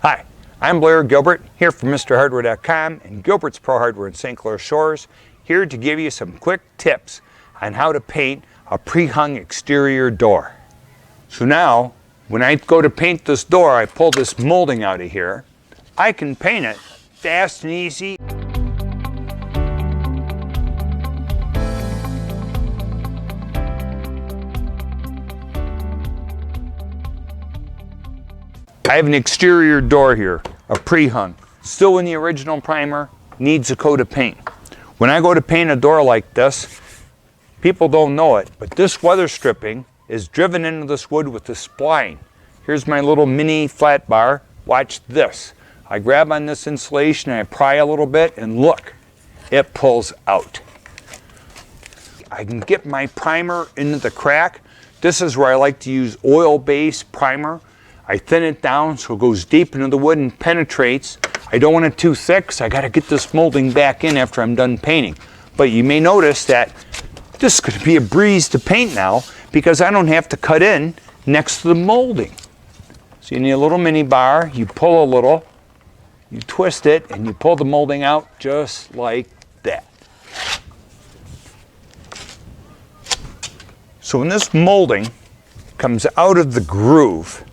Hi, I'm Blair Gilbert, here from MrHardware.com and Gilbert's Pro Hardware in St. Clair Shores, here to give you some quick tips on how to paint a pre-hung exterior door. So now, when I go to paint this door, I pull this molding out of here. I can paint it fast and easy. I have an exterior door here, a pre-hung. Still in the original primer, needs a coat of paint. When I go to paint a door like this, people don't know it, but this weather stripping is driven into this wood with the spline. Here's my little mini flat bar. Watch this. I grab on this insulation and I pry a little bit and look, it pulls out. I can get my primer into the crack. This is where I like to use oil-based primer. I thin it down so it goes deep into the wood and penetrates. I don't want it too thick, so I got to get this molding back in after I'm done painting. But you may notice that this is going to be a breeze to paint now because I don't have to cut in next to the molding. So you need a little mini bar, you pull a little, you twist it, and you pull the molding out just like that. So when this molding comes out of the groove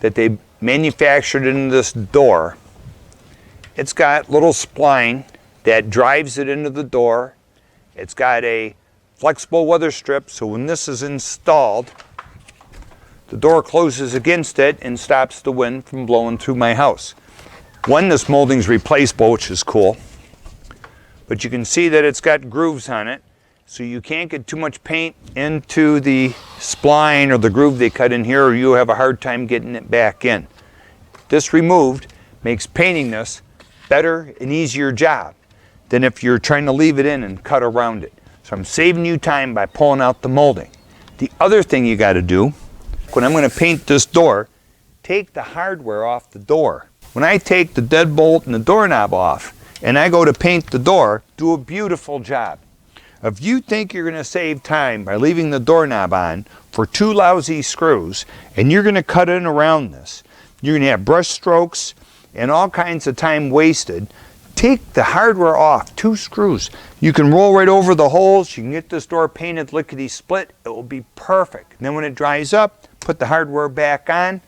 that they manufactured into this door, it's got little spline that drives it into the door. It's got a flexible weather strip, so when this is installed, the door closes against it and stops the wind from blowing through my house. One, this molding's replaceable, which is cool, but you can see that it's got grooves on it, so you can't get too much paint into the spline or the groove they cut in here, or you have a hard time getting it back in. This removed makes painting this better and easier job than if you're trying to leave it in and cut around it. So I'm saving you time by pulling out the molding. The other thing you got to do, when I'm going to paint this door, take the hardware off the door. When I take the deadbolt and the doorknob off and I go to paint the door, do a beautiful job. If you think you're going to save time by leaving the doorknob on for 2 lousy screws and you're going to cut in around this, you're going to have brush strokes and all kinds of time wasted, take the hardware off, 2 screws. You can roll right over the holes, you can get this door painted lickety split, it will be perfect. And then when it dries up, put the hardware back on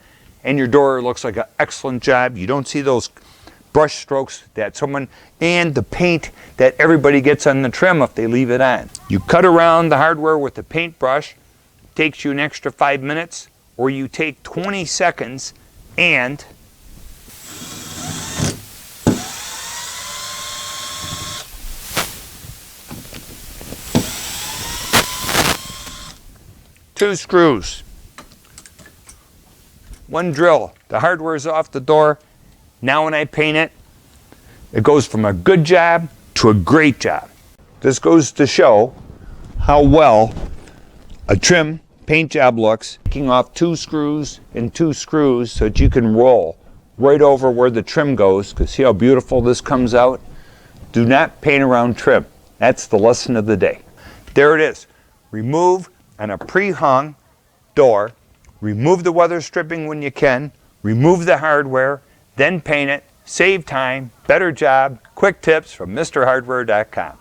and your door looks like an excellent job. You don't see those brush strokes that someone, and the paint that everybody gets on the trim if they leave it on. You cut around the hardware with the paintbrush, takes you an extra 5 minutes, or you take 20 seconds and two screws, 1 drill. The hardware is off the door. Now when I paint it, it goes from a good job to a great job. This goes to show how well a trim paint job looks. Taking off 2 screws and 2 screws so that you can roll right over where the trim goes, because see how beautiful this comes out? Do not paint around trim. That's the lesson of the day. There it is. Remove on a pre-hung door. Remove the weather stripping when you can. Remove the hardware. Then paint it, save time, better job, quick tips from MrHardware.com.